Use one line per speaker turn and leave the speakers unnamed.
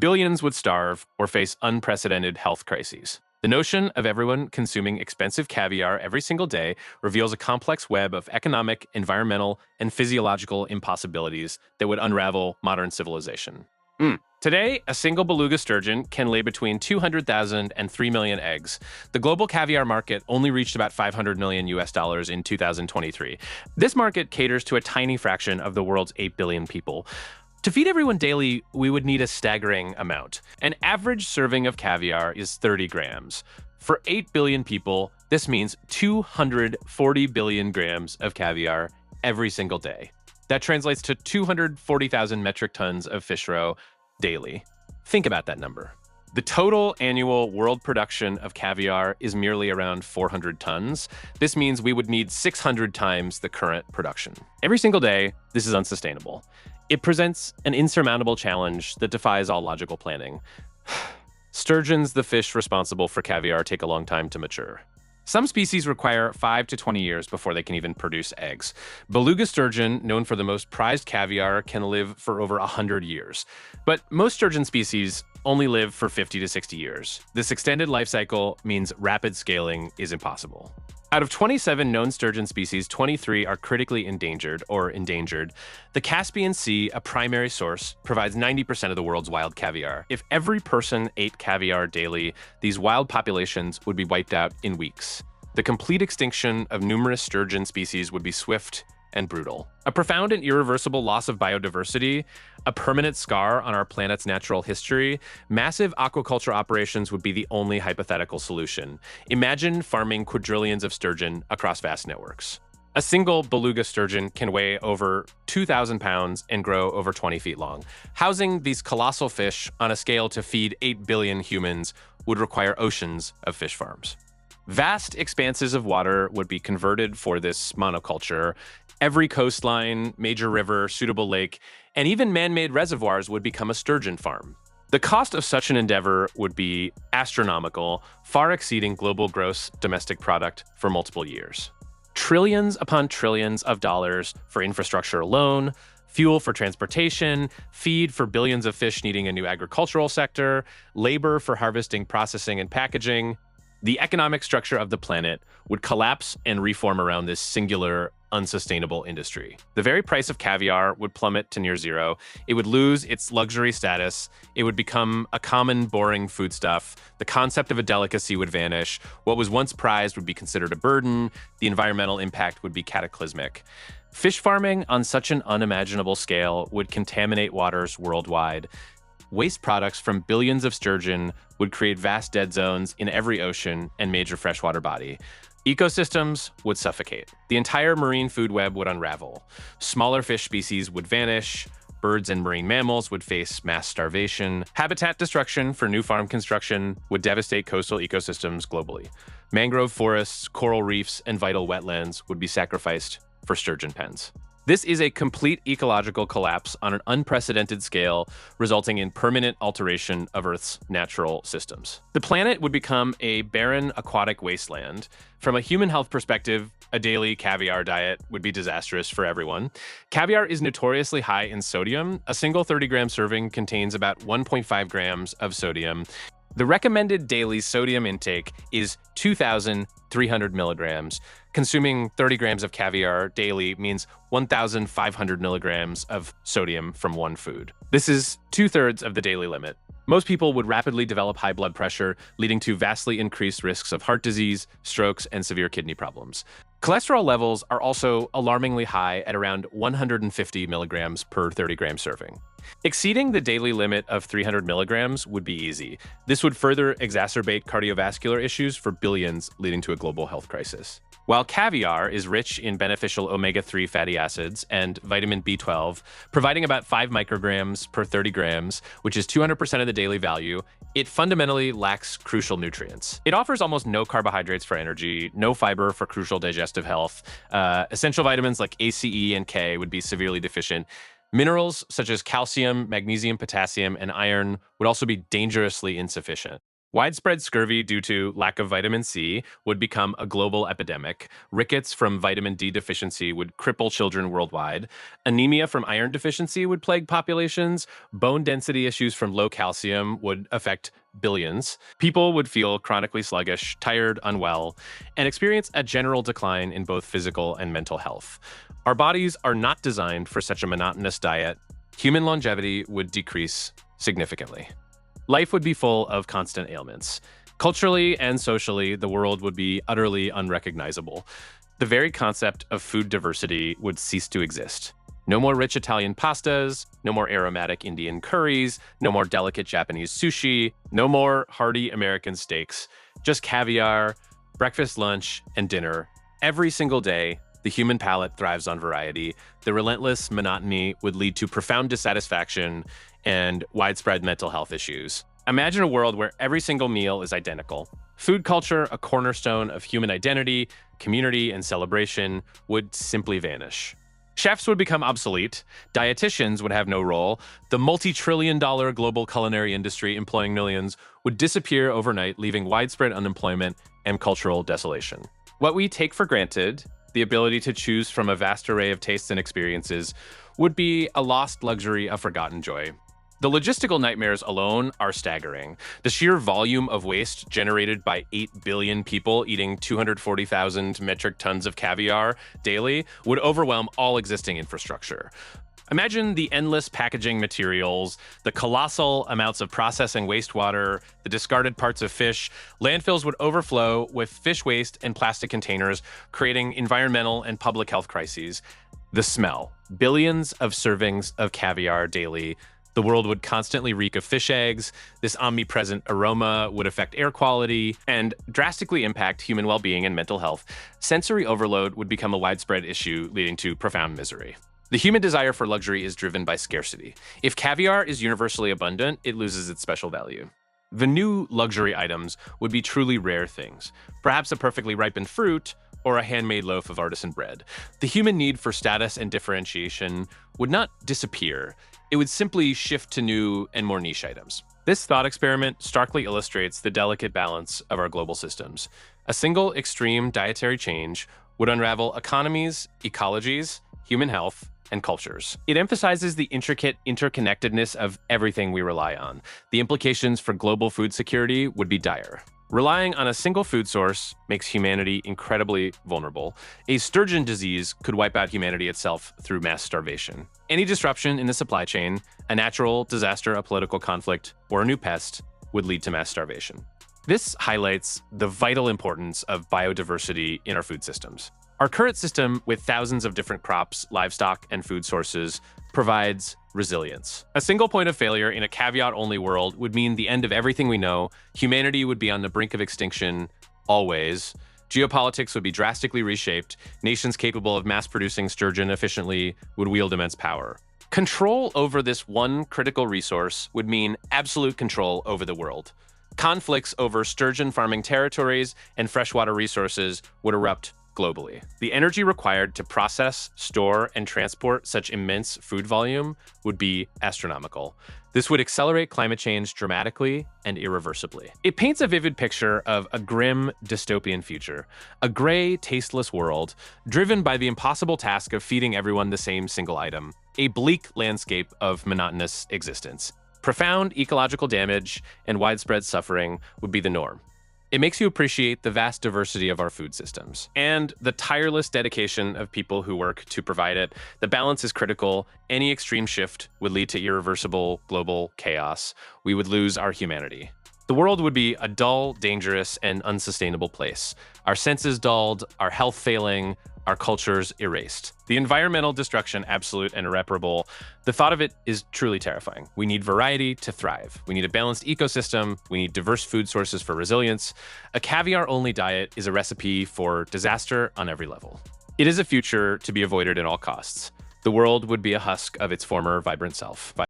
billions would starve or face unprecedented health crises. The notion of everyone consuming expensive caviar every single day reveals a complex web of economic, environmental, and physiological impossibilities that would unravel modern civilization. Today, a single beluga sturgeon can lay between 200,000 and 3 million eggs. The global caviar market only reached about 500 million US dollars in 2023. This market caters to a tiny fraction of the world's 8 billion people. To feed everyone daily, we would need a staggering amount. An average serving of caviar is 30 grams. For 8 billion people, this means 240 billion grams of caviar every single day. That translates to 240,000 metric tons of fish roe daily. Think about that number. The total annual world production of caviar is merely around 400 tons. This means we would need 600 times the current production. Every single day, this is unsustainable. It presents an insurmountable challenge that defies all logical planning. Sturgeons, the fish responsible for caviar, take a long time to mature. Some species require 5 to 20 years before they can even produce eggs. Beluga sturgeon, known for the most prized caviar, can live for over 100 years. But most sturgeon species only live for 50 to 60 years. This extended life cycle means rapid scaling is impossible. Out of 27 known sturgeon species, 23 are critically endangered or endangered. The Caspian Sea, a primary source, provides 90% of the world's wild caviar. If every person ate caviar daily, these wild populations would be wiped out in weeks. The complete extinction of numerous sturgeon species would be swift and brutal. A profound and irreversible loss of biodiversity, a permanent scar on our planet's natural history. Massive aquaculture operations would be the only hypothetical solution. Imagine farming quadrillions of sturgeon across vast networks. A single beluga sturgeon can weigh over 2,000 pounds and grow over 20 feet long. Housing these colossal fish on a scale to feed 8 billion humans would require oceans of fish farms. Vast expanses of water would be converted for this monoculture. Every coastline, major river, suitable lake, and even man-made reservoirs would become a sturgeon farm. The cost of such an endeavor would be astronomical, far exceeding global gross domestic product for multiple years. Trillions upon trillions of dollars for infrastructure alone, fuel for transportation, feed for billions of fish needing a new agricultural sector, labor for harvesting, processing, and packaging. The economic structure of the planet would collapse and reform around this singular, unsustainable industry. The very price of caviar would plummet to near zero. It would lose its luxury status. It would become a common, boring foodstuff. The concept of a delicacy would vanish. What was once prized would be considered a burden. The environmental impact would be cataclysmic. Fish farming on such an unimaginable scale would contaminate waters worldwide. Waste products from billions of sturgeon would create vast dead zones in every ocean and major freshwater body. Ecosystems would suffocate. The entire marine food web would unravel. Smaller fish species would vanish. Birds and marine mammals would face mass starvation. Habitat destruction for new farm construction would devastate coastal ecosystems globally. Mangrove forests, coral reefs, and vital wetlands would be sacrificed for sturgeon pens. This is a complete ecological collapse on an unprecedented scale, resulting in permanent alteration of Earth's natural systems. The planet would become a barren aquatic wasteland. From a human health perspective, a daily caviar diet would be disastrous for everyone. Caviar is notoriously high in sodium. A single 30-gram serving contains about 1.5 grams of sodium. The recommended daily sodium intake is 2,300 milligrams. Consuming 30 grams of caviar daily means 1,500 milligrams of sodium from one food. This is 2/3 of the daily limit. Most people would rapidly develop high blood pressure, leading to vastly increased risks of heart disease, strokes, and severe kidney problems. Cholesterol levels are also alarmingly high at around 150 milligrams per 30-gram serving. Exceeding the daily limit of 300 milligrams would be easy. This would further exacerbate cardiovascular issues for billions, leading to a global health crisis. While caviar is rich in beneficial omega-3 fatty acids and vitamin B12, providing about 5 micrograms per 30 grams, which is 200% of the daily value, it fundamentally lacks crucial nutrients. It offers almost no carbohydrates for energy, no fiber for crucial digestive health. Essential vitamins like A, C, E, and K would be severely deficient. Minerals such as calcium, magnesium, potassium, and iron would also be dangerously insufficient. Widespread scurvy due to lack of vitamin C would become a global epidemic. Rickets from vitamin D deficiency would cripple children worldwide. Anemia from iron deficiency would plague populations. Bone density issues from low calcium would affect billions. People would feel chronically sluggish, tired, unwell, and experience a general decline in both physical and mental health. Our bodies are not designed for such a monotonous diet. Human longevity would decrease significantly. Life would be full of constant ailments. Culturally and socially, the world would be utterly unrecognizable. The very concept of food diversity would cease to exist. No more rich Italian pastas, no more aromatic Indian curries, no more delicate Japanese sushi, no more hearty American steaks, just caviar, breakfast, lunch, and dinner. Every single day, the human palate thrives on variety. The relentless monotony would lead to profound dissatisfaction and widespread mental health issues. Imagine a world where every single meal is identical. Food culture, a cornerstone of human identity, community, and celebration, would simply vanish. Chefs would become obsolete. Dietitians would have no role. The multi-trillion-dollar global culinary industry employing millions would disappear overnight, leaving widespread unemployment and cultural desolation. What we take for granted, the ability to choose from a vast array of tastes and experiences, would be a lost luxury, a forgotten joy. The logistical nightmares alone are staggering. The sheer volume of waste generated by 8 billion people eating 240,000 metric tons of caviar daily would overwhelm all existing infrastructure. Imagine the endless packaging materials, the colossal amounts of processing wastewater, the discarded parts of fish. Landfills would overflow with fish waste and plastic containers, creating environmental and public health crises. The smell. Billions of servings of caviar daily. The world would constantly reek of fish eggs. This omnipresent aroma would affect air quality and drastically impact human well-being and mental health. Sensory overload would become a widespread issue, leading to profound misery. The human desire for luxury is driven by scarcity. If caviar is universally abundant, it loses its special value. The new luxury items would be truly rare things, perhaps a perfectly ripened fruit or a handmade loaf of artisan bread. The human need for status and differentiation would not disappear. It would simply shift to new and more niche items. This thought experiment starkly illustrates the delicate balance of our global systems. A single extreme dietary change would unravel economies, ecologies, human health, and cultures. It emphasizes the intricate interconnectedness of everything we rely on. The implications for global food security would be dire. Relying on a single food source makes humanity incredibly vulnerable. A sturgeon disease could wipe out humanity itself through mass starvation. Any disruption in the supply chain, a natural disaster, a political conflict, or a new pest would lead to mass starvation. This highlights the vital importance of biodiversity in our food systems. Our current system, with thousands of different crops, livestock, and food sources, provides resilience. A single point of failure in a caveat-only world would mean the end of everything we know. Humanity would be on the brink of extinction, always. Geopolitics would be drastically reshaped. Nations capable of mass-producing sturgeon efficiently would wield immense power. Control over this one critical resource would mean absolute control over the world. Conflicts over sturgeon farming territories and freshwater resources would erupt globally. The energy required to process, store, and transport such immense food volume would be astronomical. This would accelerate climate change dramatically and irreversibly. It paints a vivid picture of a grim, dystopian future, a gray, tasteless world driven by the impossible task of feeding everyone the same single item, a bleak landscape of monotonous existence. Profound ecological damage and widespread suffering would be the norm. It makes you appreciate the vast diversity of our food systems and the tireless dedication of people who work to provide it. The balance is critical. Any extreme shift would lead to irreversible global chaos. We would lose our humanity. The world would be a dull, dangerous, and unsustainable place. Our senses dulled, our health failing, our cultures erased. The environmental destruction absolute and irreparable. The thought of it is truly terrifying. We need variety to thrive. We need a balanced ecosystem. We need diverse food sources for resilience. A caviar-only diet is a recipe for disaster on every level. It is a future to be avoided at all costs. The world would be a husk of its former vibrant self.